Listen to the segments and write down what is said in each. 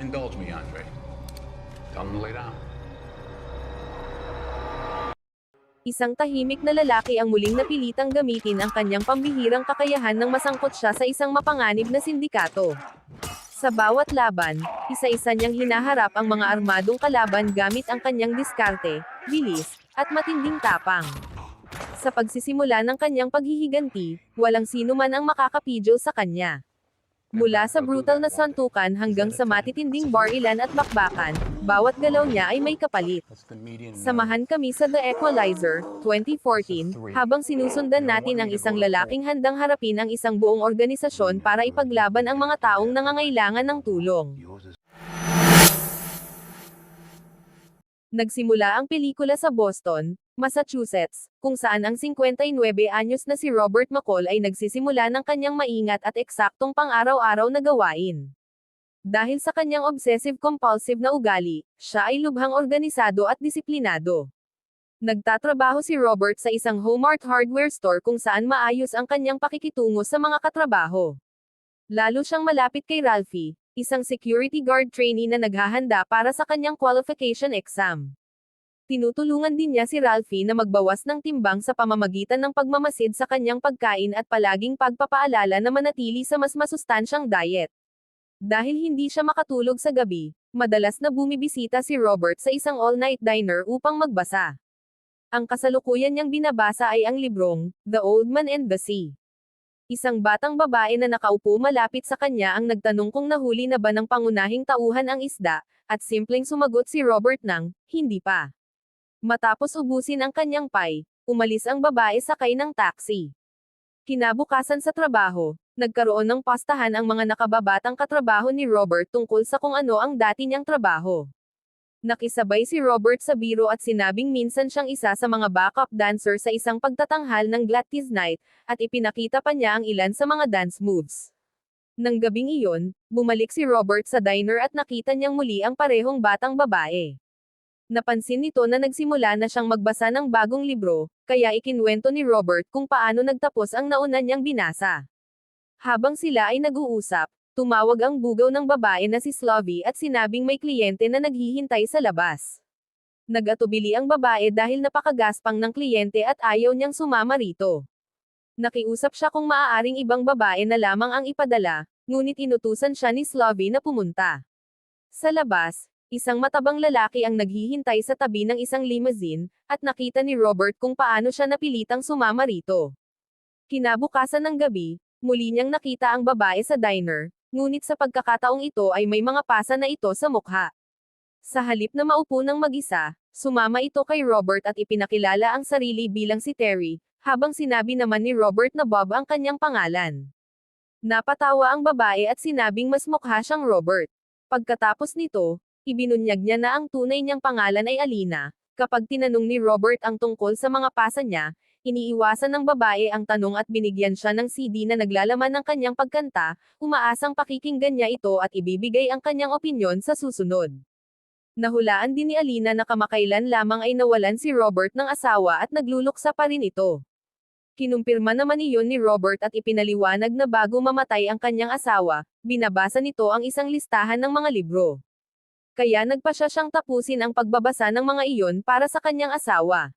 Indulge me, Andre. Tell him to lay down. Isang tahimik na lalaki ang muling napilitang gamitin ang kanyang pambihirang kakayahan nang masangkot siya sa isang mapanganib na sindikato. Sa bawat laban, isa-isa niyang hinaharap ang mga armadong kalaban gamit ang kanyang diskarte, bilis, at matinding tapang. Sa pagsisimula ng kanyang paghihiganti, walang sino man ang makakapidyo sa kanya. Mula sa brutal na santukan hanggang sa matitinding barilan at bakbakan, bawat galaw niya ay may kapalit. Samahan kami sa The Equalizer, 2014, habang sinusundan natin ang isang lalaking handang harapin ang isang buong organisasyon para ipaglaban ang mga taong nangangailangan ng tulong. Nagsimula ang pelikula sa Boston, Massachusetts, kung saan ang 59 anyos na si Robert McCall ay nagsisimula ng kanyang maingat at eksaktong pang-araw-araw na gawain. Dahil sa kanyang obsessive-compulsive na ugali, siya ay lubhang organisado at disiplinado. Nagtatrabaho si Robert sa isang Home-Mart hardware store kung saan maayos ang kanyang pakikitungo sa mga katrabaho. Lalo siyang malapit kay Ralphie, isang security guard trainee na naghahanda para sa kanyang qualification exam. Tinutulungan din niya si Ralphie na magbawas ng timbang sa pamamagitan ng pagmamasid sa kanyang pagkain at palaging pagpapaalala na manatili sa mas masustansyang diet. Dahil hindi siya makatulog sa gabi, madalas na bumibisita si Robert sa isang all-night diner upang magbasa. Ang kasalukuyan niyang binabasa ay ang librong, The Old Man and the Sea. Isang batang babae na nakaupo malapit sa kanya ang nagtanong kung nahuli na ba ng pangunahing tauhan ang isda, at simpleng sumagot si Robert ng, hindi pa. Matapos ubusin ang kanyang pie, umalis ang babae sakay ng taxi. Kinabukasan sa trabaho, nagkaroon ng pastahan ang mga nakababatang katrabaho ni Robert tungkol sa kung ano ang dati niyang trabaho. Nakisabay si Robert sa biro at sinabing minsan siyang isa sa mga backup dancer sa isang pagtatanghal ng Gladys Night, at ipinakita pa niya ang ilan sa mga dance moves. Nang gabing iyon, bumalik si Robert sa diner at nakita niyang muli ang parehong batang babae. Napansin nito na nagsimula na siyang magbasa ng bagong libro, kaya ikinwento ni Robert kung paano nagtapos ang nauna niyang binasa. Habang sila ay nag-uusap, tumawag ang bugaw ng babae na si Slovy at sinabing may kliyente na naghihintay sa labas. Nag-atubili ang babae dahil napakagaspang ng kliyente at ayaw niyang sumama rito. Nakiusap siya kung maaaring ibang babae na lamang ang ipadala, ngunit inutusan siya ni Slovy na pumunta. Sa labas, isang matabang lalaki ang naghihintay sa tabi ng isang limousine, at nakita ni Robert kung paano siya napilitang sumama rito. Kinabukasan ng gabi, muli niyang nakita ang babae sa diner, ngunit sa pagkakataong ito ay may mga pasa na ito sa mukha. Sa halip na maupo ng mag-isa, sumama ito kay Robert at ipinakilala ang sarili bilang si Terry, habang sinabi naman ni Robert na Bob ang kanyang pangalan. Napatawa ang babae at sinabing mas mukha siyang Robert. Pagkatapos nito, ibinunyag niya na ang tunay niyang pangalan ay Alina. Kapag tinanong ni Robert ang tungkol sa mga pasa niya, iniiwasan ng babae ang tanong at binigyan siya ng CD na naglalaman ng kanyang pagkanta, umaasang pakikinggan niya ito at ibibigay ang kanyang opinyon sa susunod. Nahulaan din ni Alina na kamakailan lamang ay nawalan si Robert ng asawa at nagluluksa pa rin ito. Kinumpirma naman iyon ni Robert at ipinaliwanag na bago mamatay ang kanyang asawa, binabasa nito ang isang listahan ng mga libro. Kaya nagpasya siyang tapusin ang pagbabasa ng mga iyon para sa kanyang asawa.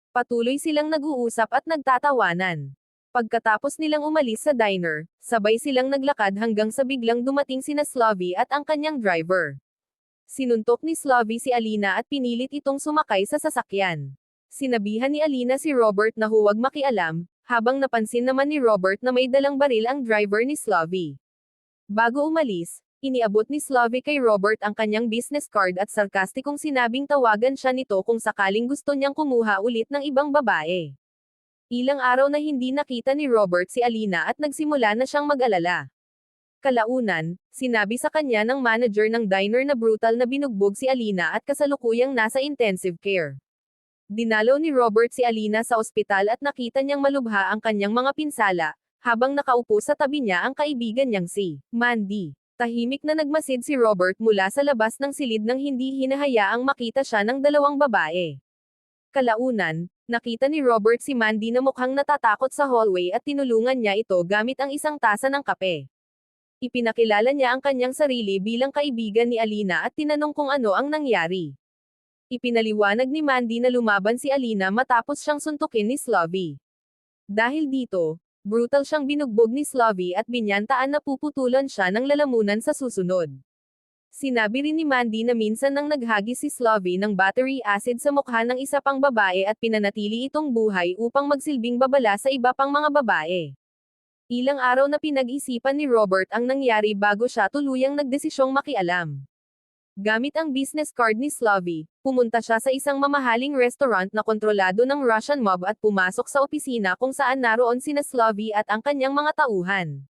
Patuloy silang nag-uusap at nagtatawanan. Pagkatapos nilang umalis sa diner, sabay silang naglakad hanggang sa biglang dumating sina Slovy at ang kanyang driver. Sinuntok ni Slovy si Alina at pinilit itong sumakay sa sasakyan. Sinabihan ni Alina si Robert na huwag makialam, habang napansin naman ni Robert na may dalang baril ang driver ni Slovy. Bago umalis, iniabot ni Slovy kay Robert ang kanyang business card at sarkastikong sinabing tawagan siya nito kung sakaling gusto niyang kumuha ulit ng ibang babae. Ilang araw na hindi nakita ni Robert si Alina at nagsimula na siyang mag-alala. Kalaunan, sinabi sa kanya ng manager ng diner na brutal na binugbog si Alina at kasalukuyang nasa intensive care. Dinalaw ni Robert si Alina sa ospital at nakita niyang malubha ang kanyang mga pinsala, habang nakaupo sa tabi niya ang kaibigan niyang si Mandy. Tahimik na nagmasid si Robert mula sa labas ng silid nang hindi hinahayaang makita siya ng dalawang babae. Kalaunan, nakita ni Robert si Mandy na mukhang natatakot sa hallway at tinulungan niya ito gamit ang isang tasa ng kape. Ipinakilala niya ang kanyang sarili bilang kaibigan ni Alina at tinanong kung ano ang nangyari. Ipinaliwanag ni Mandy na lumaban si Alina matapos siyang suntukin ni Slovy. Dahil dito, brutal siyang binugbog ni Slovy at binyantaan na puputulan siya ng lalamunan sa susunod. Sinabi rin ni Mandy na minsan nang naghagis si Slovy ng battery acid sa mukha ng isa pang babae at pinanatili itong buhay upang magsilbing babala sa iba pang mga babae. Ilang araw na pinag-isipan ni Robert ang nangyari bago siya tuluyang nagdesisyong makialam. Gamit ang business card ni Slovy, pumunta siya sa isang mamahaling restaurant na kontrolado ng Russian mob at pumasok sa opisina kung saan naroon sina Slovy at ang kanyang mga tauhan.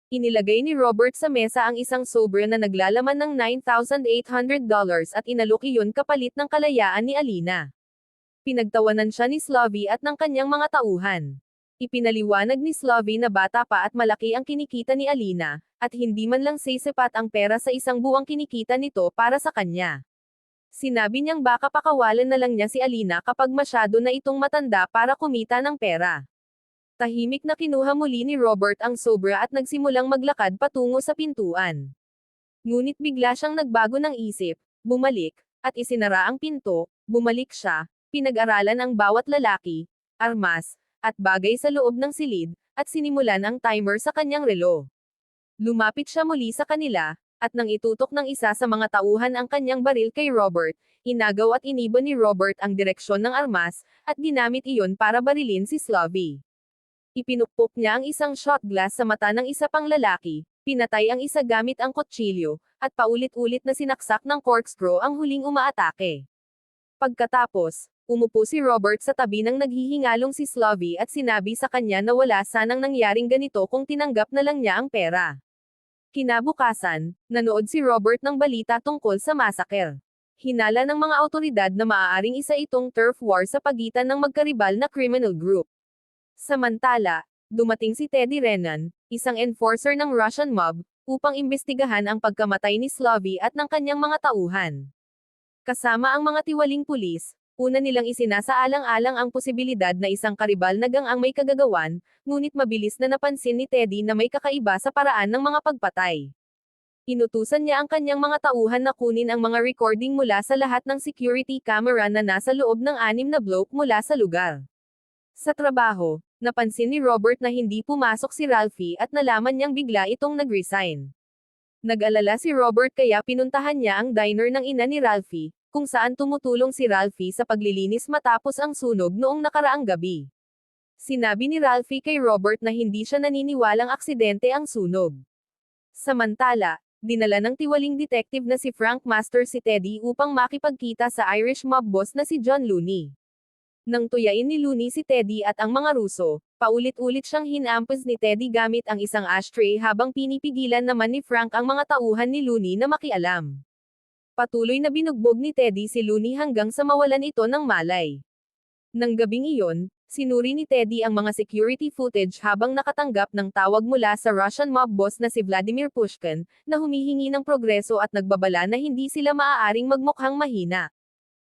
Inilagay ni Robert sa mesa ang isang sobre na naglalaman ng $9,800 at inalok iyon kapalit ng kalayaan ni Alina. Pinagtawanan siya ni Slovy at ng kanyang mga tauhan. Ipinaliwanag ni Slovy na bata pa at malaki ang kinikita ni Alina, at hindi man lang sasapat ang pera sa isang buwang kinikita nito para sa kanya. Sinabi niyang baka pakawalan na lang niya si Alina kapag masyado na itong matanda para kumita ng pera. Tahimik na kinuha muli ni Robert ang sobra at nagsimulang maglakad patungo sa pintuan. Ngunit bigla siyang nagbago ng isip, bumalik, at isinara ang pinto, bumalik siya, pinag-aralan ang bawat lalaki, armas, at bagay sa loob ng silid, at sinimulan ang timer sa kanyang relo. Lumapit siya muli sa kanila, at nang itutok ng isa sa mga tauhan ang kanyang baril kay Robert, inagaw at inibon ni Robert ang direksyon ng armas, at ginamit iyon para barilin si Slovy. Ipinukpok niya ang isang shot glass sa mata ng isa pang lalaki, pinatay ang isa gamit ang kutsilyo, at paulit-ulit na sinaksak ng corkscrew ang huling umaatake. Pagkatapos, umupo si Robert sa tabi ng naghihingalong si Slovy at sinabi sa kanya na wala sanang nangyaring ganito kung tinanggap na lang niya ang pera. Kinabukasan, nanood si Robert ng balita tungkol sa massacre. Hinala ng mga awtoridad na maaaring isa itong turf war sa pagitan ng magkaribal na criminal group. Samantala, dumating si Teddy Renan, isang enforcer ng Russian mob, upang imbestigahan ang pagkamatay ni Slovy at ng kanyang mga tauhan. Kasama ang mga tiwaling pulis, una nilang isinasaalang-alang ang posibilidad na isang karibal na gang ang may kagagawan, ngunit mabilis na napansin ni Teddy na may kakaiba sa paraan ng mga pagpatay. Inutusan niya ang kanyang mga tauhan na kunin ang mga recording mula sa lahat ng security camera na nasa loob ng 6 na block mula sa lugar. Sa trabaho, napansin ni Robert na hindi pumasok si Ralphie at nalaman niyang bigla itong nag-resign. Nag-alala si Robert kaya pinuntahan niya ang diner ng ina ni Ralphie, kung saan tumutulong si Ralphie sa paglilinis matapos ang sunog noong nakaraang gabi. Sinabi ni Ralphie kay Robert na hindi siya naniniwalang aksidente ang sunog. Samantala, dinala ng tiwaling detective na si Frank Master si Teddy upang makipagkita sa Irish mob boss na si John Looney. Nang tuyain ni Looney si Teddy at ang mga Ruso, paulit-ulit siyang hinampos ni Teddy gamit ang isang ashtray habang pinipigilan naman ni Frank ang mga tauhan ni Looney na makialam. Patuloy na binugbog ni Teddy si Looney hanggang sa mawalan ito ng malay. Nang gabing iyon, sinuri ni Teddy ang mga security footage habang nakatanggap ng tawag mula sa Russian mob boss na si Vladimir Pushkin, na humihingi ng progreso at nagbabala na hindi sila maaaring magmukhang mahina.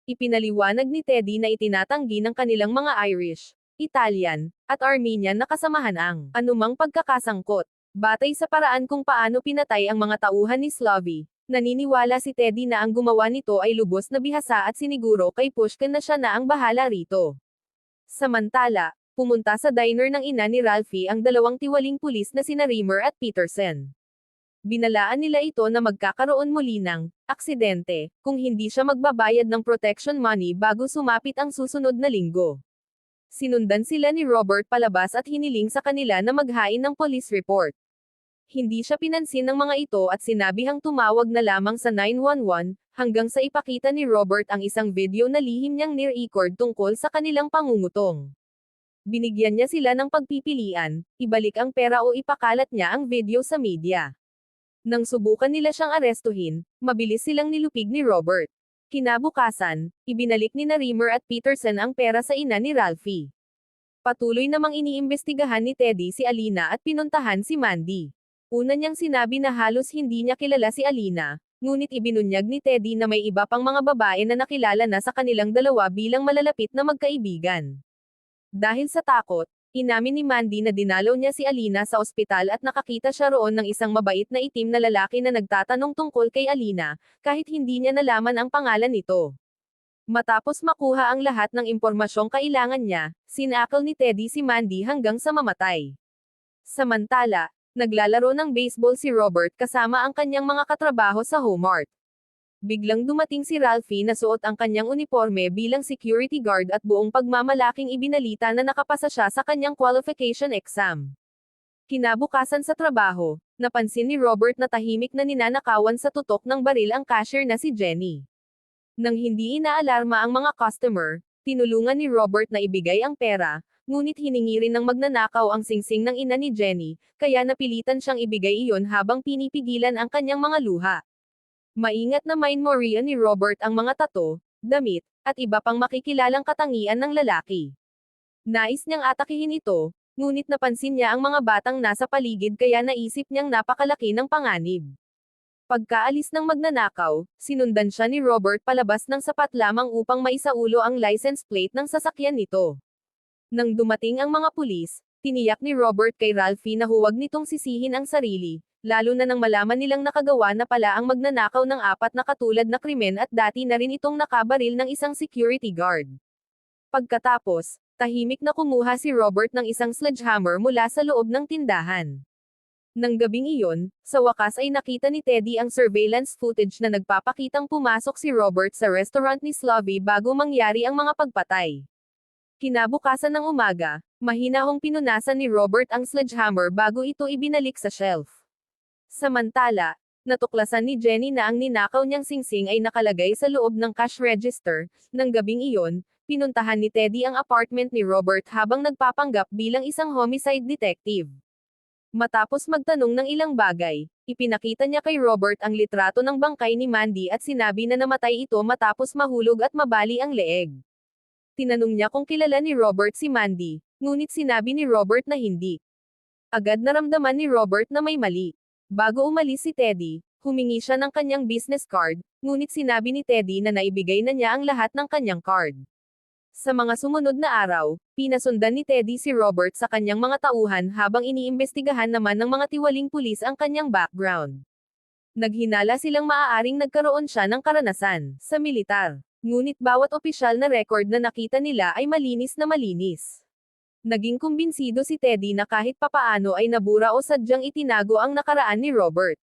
Ipinaliwanag ni Teddy na itinatanggi ng kanilang mga Irish, Italian, at Armenian na kasamahan ang anumang pagkakasangkot. Batay sa paraan kung paano pinatay ang mga tauhan ni Slovy, naniniwala si Teddy na ang gumawa nito ay lubos na bihasa at siniguro kay Pushkin na siya na ang bahala rito. Samantala, pumunta sa diner ng ina ni Ralphie ang dalawang tiwaling pulis na sina Rimmer at Peterson. Binalaan nila ito na magkakaroon muli ng aksidente kung hindi siya magbabayad ng protection money bago sumapit ang susunod na linggo. Sinundan sila ni Robert palabas at hiniling sa kanila na maghain ng police report. Hindi siya pinansin ng mga ito at sinabihang tumawag na lamang sa 911, hanggang sa ipakita ni Robert ang isang video na lihim niyang ni-record tungkol sa kanilang pangungutong. Binigyan niya sila ng pagpipilian, ibalik ang pera o ipakalat niya ang video sa media. Nang subukan nila siyang arestuhin, mabilis silang nilupig ni Robert. Kinabukasan, ibinalik ni Rimmer at Peterson ang pera sa ina ni Ralphie. Patuloy namang iniimbestigahan ni Teddy si Alina at pinuntahan si Mandy. Una niyang sinabi na halos hindi niya kilala si Alina, ngunit ibinunyag ni Teddy na may iba pang mga babae na nakilala na sa kanilang dalawa bilang malalapit na magkaibigan. Dahil sa takot, Inamin ni Mandy na dinalaw niya si Alina sa ospital at nakakita siya roon ng isang mabait na itim na lalaki na nagtatanong tungkol kay Alina, kahit hindi niya nalaman ang pangalan nito. Matapos makuha ang lahat ng impormasyong kailangan niya, sinakal ni Teddy si Mandy hanggang sa mamatay. Samantala, naglalaro ng baseball si Robert kasama ang kanyang mga katrabaho sa Homart. Biglang dumating si Ralphie na suot ang kanyang uniforme bilang security guard at buong pagmamalaking ibinalita na nakapasa siya sa kanyang qualification exam. Kinabukasan sa trabaho, napansin ni Robert na tahimik na ninanakawan sa tutok ng baril ang cashier na si Jenny. Nang hindi inaalarma ang mga customer, tinulungan ni Robert na ibigay ang pera, ngunit hiningi rin ng magnanakaw ang singsing ng ina ni Jenny, kaya napilitan siyang ibigay iyon habang pinipigilan ang kanyang mga luha. Maingat na minmoriya ni Robert ang mga tato, damit, at iba pang makikilalang katangian ng lalaki. Nais niyang atakihin ito, ngunit napansin niya ang mga batang nasa paligid kaya naisip niyang napakalaki ng panganib. Pagkaalis ng magnanakaw, sinundan siya ni Robert palabas ng sapat lamang upang maisaulo ang license plate ng sasakyan nito. Nang dumating ang mga pulis, tiniyak ni Robert kay Ralphie na huwag nitong sisihin ang sarili, lalo na nang malaman nilang nakagawa na pala ang magnanakaw ng 4 na katulad na krimen at dati na rin itong nakabaril ng isang security guard. Pagkatapos, tahimik na kumuha si Robert ng isang sledgehammer mula sa loob ng tindahan. Nang gabing iyon, sa wakas ay nakita ni Teddy ang surveillance footage na nagpapakitang pumasok si Robert sa restaurant ni Slovy bago mangyari ang mga pagpatay. Kinabukasan ng umaga, mahinahong pinunasan ni Robert ang sledgehammer bago ito ibinalik sa shelf. Samantala, natuklasan ni Jenny na ang ninakaw niyang singsing ay nakalagay sa loob ng cash register. Nang gabing iyon, pinuntahan ni Teddy ang apartment ni Robert habang nagpapanggap bilang isang homicide detective. Matapos magtanong ng ilang bagay, ipinakita niya kay Robert ang litrato ng bangkay ni Mandy at sinabi na namatay ito matapos mahulog at mabali ang leeg. Tinanong niya kung kilala ni Robert si Mandy, ngunit sinabi ni Robert na hindi. Agad naramdaman ni Robert na may mali. Bago umalis si Teddy, humingi siya ng kanyang business card, ngunit sinabi ni Teddy na naibigay na niya ang lahat ng kanyang card. Sa mga sumunod na araw, pinasundan ni Teddy si Robert sa kanyang mga tauhan habang iniimbestigahan naman ng mga tiwaling pulis ang kanyang background. Naghinala silang maaaring nagkaroon siya ng karanasan sa militar, ngunit bawat opisyal na record na nakita nila ay malinis na malinis. Naging kumbinsido si Teddy na kahit papaano ay nabura o sadyang itinago ang nakaraan ni Robert.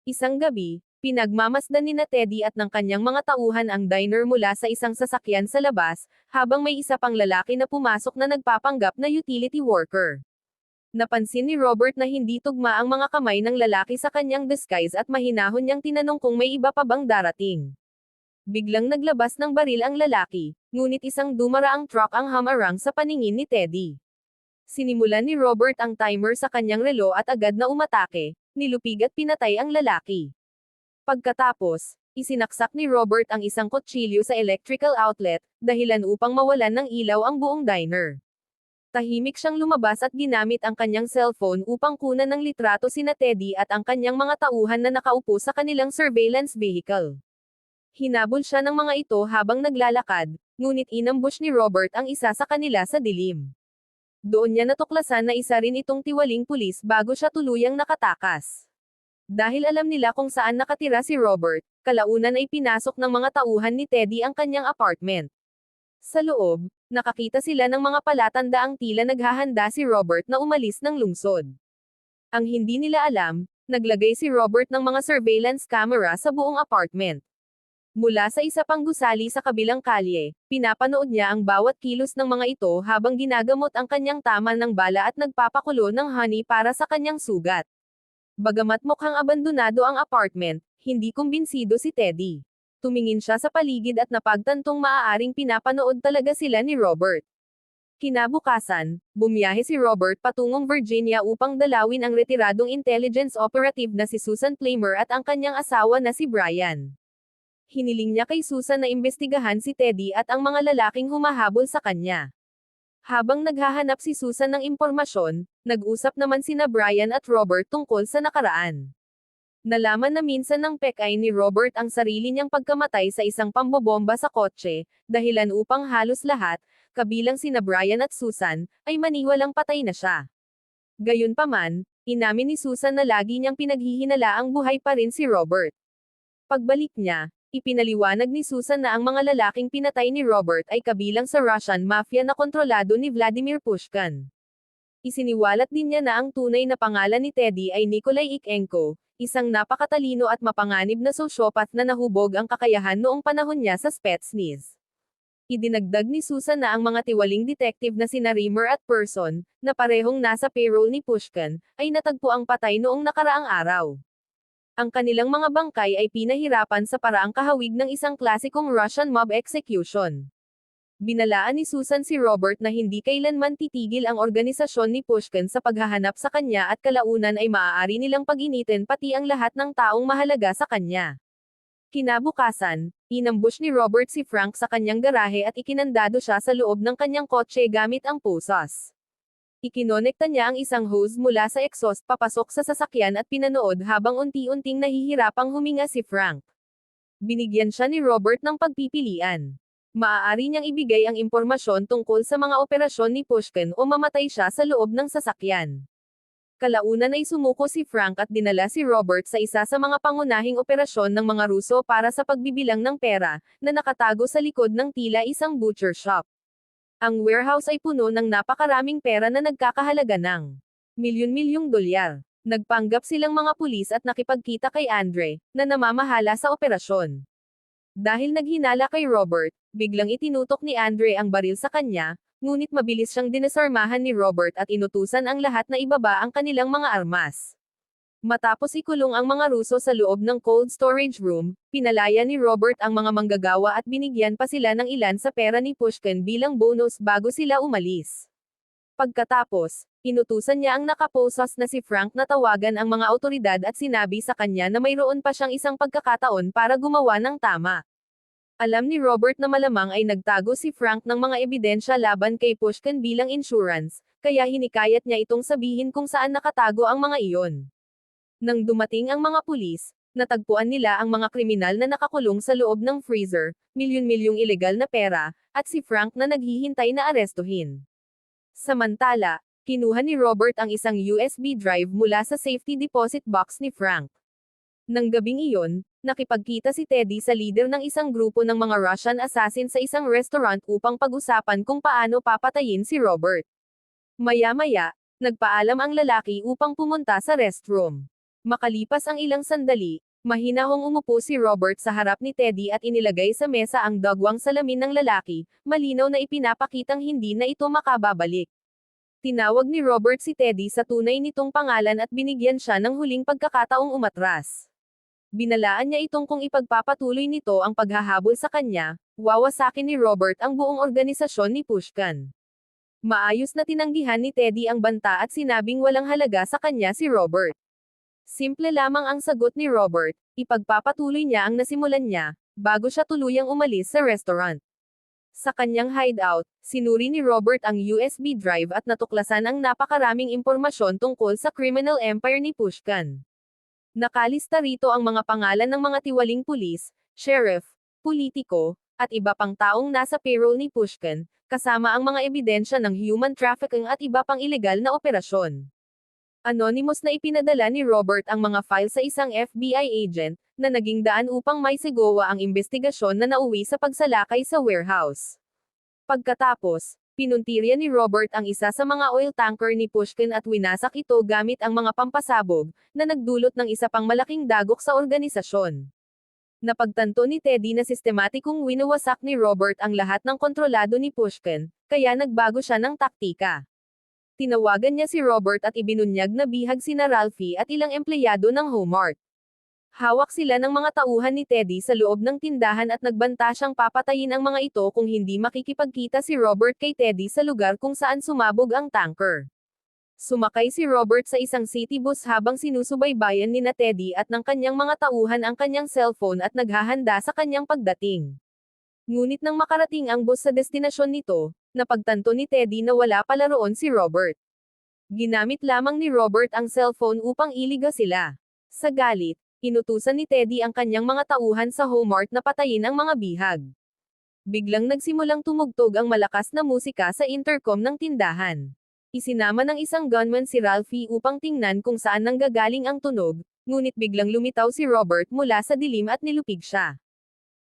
Isang gabi, pinagmamasdan ni Teddy at ng kanyang mga tauhan ang diner mula sa isang sasakyan sa labas, habang may isa pang lalaki na pumasok na nagpapanggap na utility worker. Napansin ni Robert na hindi tugma ang mga kamay ng lalaki sa kanyang disguise at mahinahon niyang tinanong kung may iba pa bang darating. Biglang naglabas ng baril ang lalaki, ngunit isang dumaraang truck ang hamarang sa paningin ni Teddy. Sinimulan ni Robert ang timer sa kanyang relo at agad na umatake, nilupig at pinatay ang lalaki. Pagkatapos, isinaksak ni Robert ang isang kutsilyo sa electrical outlet, dahilan upang mawalan ng ilaw ang buong diner. Tahimik siyang lumabas at ginamit ang kanyang cellphone upang kunan ng litrato sina Teddy at ang kanyang mga tauhan na nakaupo sa kanilang surveillance vehicle. Hinabol siya ng mga ito habang naglalakad, ngunit inambush ni Robert ang isa sa kanila sa dilim. Doon niya natuklasan na isa rin itong tiwaling pulis bago siya tuluyang nakatakas. Dahil alam nila kung saan nakatira si Robert, kalaunan ay pinasok ng mga tauhan ni Teddy ang kanyang apartment. Sa loob, nakakita sila ng mga palatandaang tila naghahanda si Robert na umalis ng lungsod. Ang hindi nila alam, naglagay si Robert ng mga surveillance camera sa buong apartment. Mula sa isa pang gusali sa kabilang kalye, pinapanood niya ang bawat kilos ng mga ito habang ginagamot ang kanyang tama ng bala at nagpapakulo ng honey para sa kanyang sugat. Bagamat mukhang abandonado ang apartment, hindi kumbinsido si Teddy. Tumingin siya sa paligid at napagtantong maaaring pinapanood talaga sila ni Robert. Kinabukasan, bumiyahe si Robert patungong Virginia upang dalawin ang retiradong intelligence operative na si Susan Plummer at ang kanyang asawa na si Brian. Hiniling niya kay Susan na imbestigahan si Teddy at ang mga lalaking humahabol sa kanya. Habang naghahanap si Susan ng impormasyon, nag-usap naman sina Brian at Robert tungkol sa nakaraan. Nalaman na minsan ng pekay ni Robert ang sarili niyang pagkamatay sa isang pambobomba sa kotse, dahilan upang halos lahat, kabilang sina Brian at Susan, ay maniwalang patay na siya. Gayunpaman, inamin ni Susan na lagi niyang pinaghihinalaang buhay pa rin si Robert. Pagbalik niya, ipinaliwanag ni Susan na ang mga lalaking pinatay ni Robert ay kabilang sa Russian mafia na kontrolado ni Vladimir Pushkin. Isiniwalat din niya na ang tunay na pangalan ni Teddy ay Nikolai Ikhenko, isang napakatalino at mapanganib na sosyopath na nahubog ang kakayahan noong panahon niya sa Spetsnaz. Idinagdag ni Susan na ang mga tiwaling detective na sina Rimmer at Person, na parehong nasa payroll ni Pushkin, ay natagpuang patay noong nakaraang araw. Ang kanilang mga bangkay ay pinahirapan sa paraang kahawig ng isang klasikong Russian mob execution. Binalaan ni Susan si Robert na hindi kailanman titigil ang organisasyon ni Pushkin sa paghahanap sa kanya at kalaunan ay maaari nilang pag-initin pati ang lahat ng taong mahalaga sa kanya. Kinabukasan, inambush ni Robert si Frank sa kanyang garahe at ikinandado siya sa loob ng kanyang kotse gamit ang pusas. Ikinonekta niya ang isang hose mula sa exhaust papasok sa sasakyan at pinanood habang unti-unting nahihirapang huminga si Frank. Binigyan siya ni Robert ng pagpipilian. Maaari niyang ibigay ang impormasyon tungkol sa mga operasyon ni Pushkin o mamatay siya sa loob ng sasakyan. Kalaunan ay sumuko si Frank at dinala si Robert sa isa sa mga pangunahing operasyon ng mga Ruso para sa pagbibilang ng pera, na nakatago sa likod ng tila isang butcher shop. Ang warehouse ay puno ng napakaraming pera na nagkakahalaga ng milyon-milyong dolyar. Nagpanggap silang mga pulis at nakipagkita kay Andre, na namamahala sa operasyon. Dahil naghinala kay Robert, biglang itinutok ni Andre ang baril sa kanya, ngunit mabilis siyang dinasarmahan ni Robert at inutusan ang lahat na ibaba ang kanilang mga armas. Matapos ikulong ang mga Ruso sa loob ng cold storage room, pinalaya ni Robert ang mga manggagawa at binigyan pa sila ng ilan sa pera ni Pushkin bilang bonus bago sila umalis. Pagkatapos, inutusan niya ang nakaposas na si Frank na tawagan ang mga awtoridad at sinabi sa kanya na mayroon pa siyang isang pagkakataon para gumawa ng tama. Alam ni Robert na malamang ay nagtago si Frank ng mga ebidensya laban kay Pushkin bilang insurance, kaya hinikayat niya itong sabihin kung saan nakatago ang mga iyon. Nang dumating ang mga pulis, natagpuan nila ang mga kriminal na nakakulong sa loob ng freezer, milyon-milyong ilegal na pera, at si Frank na naghihintay na arestuhin. Samantala, kinuha ni Robert ang isang USB drive mula sa safety deposit box ni Frank. Nang gabing iyon, nakipagkita si Teddy sa leader ng isang grupo ng mga Russian assassin sa isang restaurant upang pag-usapan kung paano papatayin si Robert. Maya-maya, nagpaalam ang lalaki upang pumunta sa restroom. Makalipas ang ilang sandali, mahinahong umupo si Robert sa harap ni Teddy at inilagay sa mesa ang dagwang salamin ng lalaki, malinaw na ipinapakitang hindi na ito makababalik. Tinawag ni Robert si Teddy sa tunay nitong pangalan at binigyan siya ng huling pagkakataong umatras. Binalaan niya itong kung ipagpapatuloy nito ang paghahabol sa kanya, wawasakin ni Robert ang buong organisasyon ni Pushkin. Maayos na tinanggihan ni Teddy ang banta at sinabing walang halaga sa kanya si Robert. Simple lamang ang sagot ni Robert, ipagpapatuloy niya ang nasimulan niya, bago siya tuluyang umalis sa restaurant. Sa kanyang hideout, sinuri ni Robert ang USB drive at natuklasan ang napakaraming impormasyon tungkol sa criminal empire ni Pushkin. Nakalista rito ang mga pangalan ng mga tiwaling pulis, sheriff, politiko, at iba pang taong nasa payroll ni Pushkin, kasama ang mga ebidensya ng human trafficking at iba pang ilegal na operasyon. Anonymous na ipinadala ni Robert ang mga file sa isang FBI agent, na naging daan upang maisegawa ang investigasyon na nauwi sa pagsalakay sa warehouse. Pagkatapos, pinuntirya ni Robert ang isa sa mga oil tanker ni Pushkin at winasak ito gamit ang mga pampasabog, na nagdulot ng isa pang malaking dagok sa organisasyon. Napagtanto ni Teddy na sistematikong winawasak ni Robert ang lahat ng kontrolado ni Pushkin, kaya nagbago siya ng taktika. Tinawagan niya si Robert at ibinunyag na bihag sina Ralphie at ilang empleyado ng Homart. Hawak sila ng mga tauhan ni Teddy sa loob ng tindahan at nagbanta siyang papatayin ang mga ito kung hindi makikipagkita si Robert kay Teddy sa lugar kung saan sumabog ang tanker. Sumakay si Robert sa isang city bus habang sinusubaybayan ni Teddy at ng kanyang mga tauhan ang kanyang cellphone at naghahanda sa kanyang pagdating. Ngunit nang makarating ang bus sa destinasyon nito, napagtanto ni Teddy na wala pala roon si Robert. Ginamit lamang ni Robert ang cellphone upang iliga sila. Sa galit, inutusan ni Teddy ang kanyang mga tauhan sa Homart na patayin ang mga bihag. Biglang nagsimulang tumugtog ang malakas na musika sa intercom ng tindahan. Isinama ng isang gunman si Ralphie upang tingnan kung saan nanggagaling ang tunog, ngunit biglang lumitaw si Robert mula sa dilim at nilupig siya.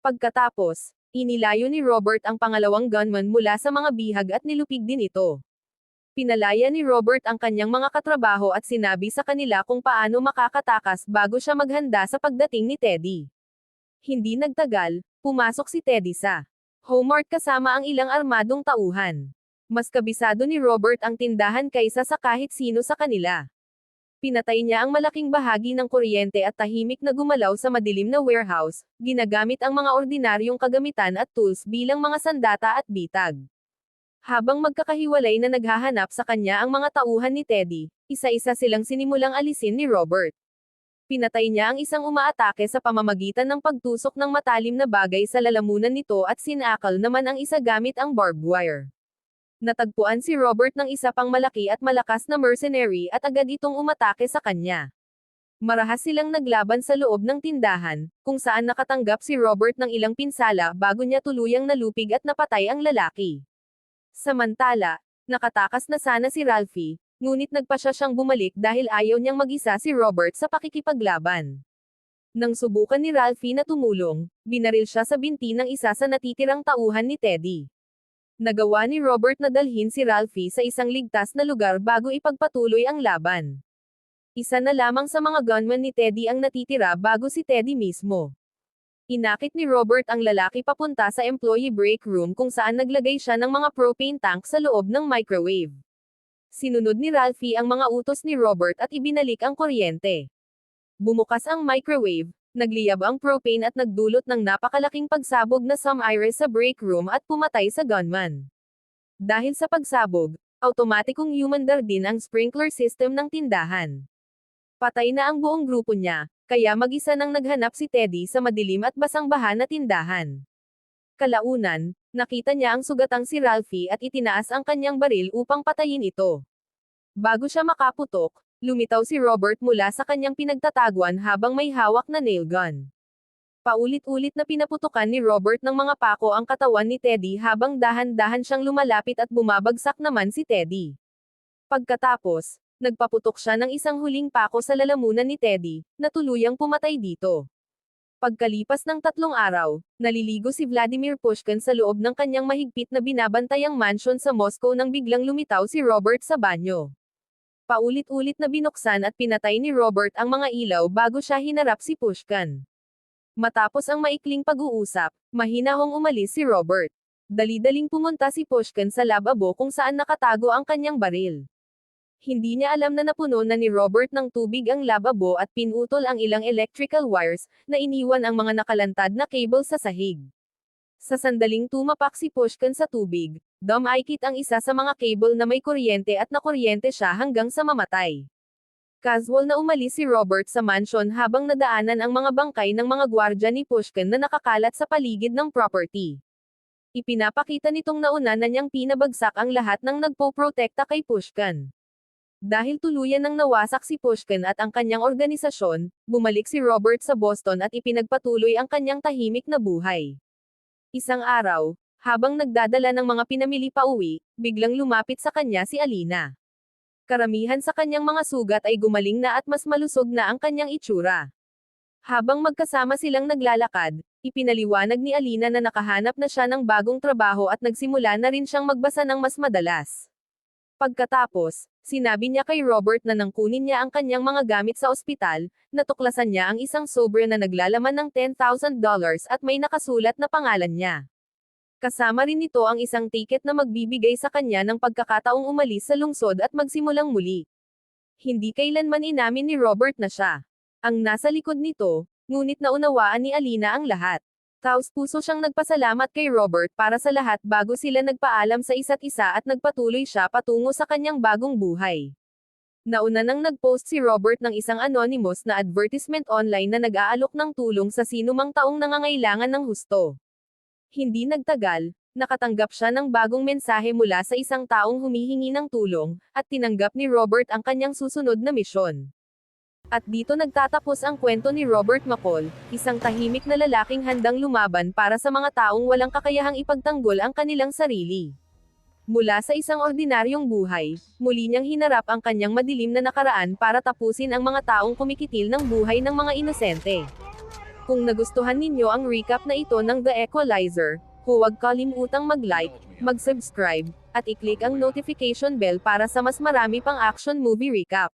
Pagkatapos, inilayo ni Robert ang pangalawang gunman mula sa mga bihag at nilupig din ito. Pinalaya ni Robert ang kanyang mga katrabaho at sinabi sa kanila kung paano makakatakas bago siya maghanda sa pagdating ni Teddy. Hindi nagtagal, pumasok si Teddy sa Hallmark kasama ang ilang armadong tauhan. Mas kabisado ni Robert ang tindahan kaysa sa kahit sino sa kanila. Pinatay niya ang malaking bahagi ng kuryente at tahimik na gumalaw sa madilim na warehouse, ginagamit ang mga ordinaryong kagamitan at tools bilang mga sandata at bitag. Habang magkakahiwalay na naghahanap sa kanya ang mga tauhan ni Teddy, isa-isa silang sinimulang alisin ni Robert. Pinatay niya ang isang umaatake sa pamamagitan ng pagtusok ng matalim na bagay sa lalamunan nito at sinakal naman ang isa gamit ang barbed wire. Natagpuan si Robert ng isa pang malaki at malakas na mercenary at agad itong umatake sa kanya. Marahas silang naglaban sa loob ng tindahan, kung saan nakatanggap si Robert ng ilang pinsala bago niya tuluyang nalupig at napatay ang lalaki. Samantala, nakatakas na sana si Ralphie, ngunit nagpasya siyang bumalik dahil ayaw niyang mag-isa si Robert sa pakikipaglaban. Nang subukan ni Ralphie na tumulong, binaril siya sa binti ng isa sa natitirang tauhan ni Teddy. Nagawa ni Robert na dalhin si Ralphie sa isang ligtas na lugar bago ipagpatuloy ang laban. Isa na lamang sa mga gunman ni Teddy ang natitira bago si Teddy mismo. Inakit ni Robert ang lalaki papunta sa employee break room kung saan naglagay siya ng mga propane tank sa loob ng microwave. Sinunod ni Ralphie ang mga utos ni Robert at ibinalik ang kuryente. Bumukas ang microwave, nagliyab ang propane at nagdulot ng napakalaking pagsabog na sumire sa break room at pumatay sa gunman. Dahil sa pagsabog, automatikong humandar din ang sprinkler system ng tindahan. Patay na ang buong grupo niya, kaya mag-isa nang naghanap si Teddy sa madilim at basang-baha na tindahan. Kalaunan, nakita niya ang sugatang si Ralphie at itinaas ang kanyang baril upang patayin ito. Bago siya makaputok, lumitaw si Robert mula sa kanyang pinagtataguan habang may hawak na nail gun. Paulit-ulit na pinaputukan ni Robert ng mga pako ang katawan ni Teddy habang dahan-dahan siyang lumalapit at bumabagsak naman si Teddy. Pagkatapos, nagpaputok siya ng isang huling pako sa lalamunan ni Teddy, na tuluyang pumatay dito. Pagkalipas ng 3 araw, naliligo si Vladimir Pushkin sa loob ng kanyang mahigpit na binabantayang mansion sa Moscow nang biglang lumitaw si Robert sa banyo. Paulit-ulit na binuksan at pinatay ni Robert ang mga ilaw bago siya hinarap si Pushkin. Matapos ang maikling pag-uusap, mahinahong umalis si Robert. Dali-daling pumunta si Pushkin sa lababo kung saan nakatago ang kanyang baril. Hindi niya alam na napuno na ni Robert ng tubig ang lababo at pinutol ang ilang electrical wires, na iniwan ang mga nakalantad na cable sa sahig. Sa sandaling tumapak si Pushkin sa tubig, dumaikit ang isa sa mga cable na may kuryente at nakuryente siya hanggang sa mamatay. Casual na umalis si Robert sa mansion habang nadaanan ang mga bangkay ng mga gwardya ni Pushkin na nakakalat sa paligid ng property. Ipinapakita nitong nauna na niyang pinabagsak ang lahat ng nagpoprotekta kay Pushkin. Dahil tuluyan nang nawasak si Pushkin at ang kanyang organisasyon, bumalik si Robert sa Boston at ipinagpatuloy ang kanyang tahimik na buhay. Isang araw, habang nagdadala ng mga pinamili pauwi, biglang lumapit sa kanya si Alina. Karamihan sa kanyang mga sugat ay gumaling na at mas malusog na ang kanyang itsura. Habang magkasama silang naglalakad, ipinaliwanag ni Alina na nakahanap na siya ng bagong trabaho at nagsimula na rin siyang magbasa ng mas madalas. Pagkatapos, sinabi niya kay Robert na nang kunin niya ang kanyang mga gamit sa ospital, natuklasan niya ang isang sobre na naglalaman ng $10,000 at may nakasulat na pangalan niya. Kasama rin nito ang isang tiket na magbibigay sa kanya ng pagkakataong umalis sa lungsod at magsimulang muli. Hindi kailanman inamin ni Robert na siya ang nasa likod nito, ngunit naunawaan ni Alina ang lahat. Taos-puso siyang nagpasalamat kay Robert para sa lahat bago sila nagpaalam sa isa't isa at nagpatuloy siya patungo sa kanyang bagong buhay. Nauna nang nag-post si Robert ng isang anonymous na advertisement online na nag-aalok ng tulong sa sinumang taong nangangailangan ng husto. Hindi nagtagal, nakatanggap siya ng bagong mensahe mula sa isang taong humihingi ng tulong, at tinanggap ni Robert ang kanyang susunod na misyon. At dito nagtatapos ang kwento ni Robert McCall, isang tahimik na lalaking handang lumaban para sa mga taong walang kakayahang ipagtanggol ang kanilang sarili. Mula sa isang ordinaryong buhay, muli niyang hinarap ang kanyang madilim na nakaraan para tapusin ang mga taong kumikitil ng buhay ng mga inosente. Kung nagustuhan ninyo ang recap na ito ng The Equalizer, huwag kalimutang mag-like, mag-subscribe, at i-click ang notification bell para sa mas marami pang action movie recap.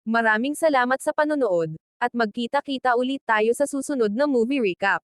Maraming salamat sa panonood, at magkita-kita ulit tayo sa susunod na movie recap.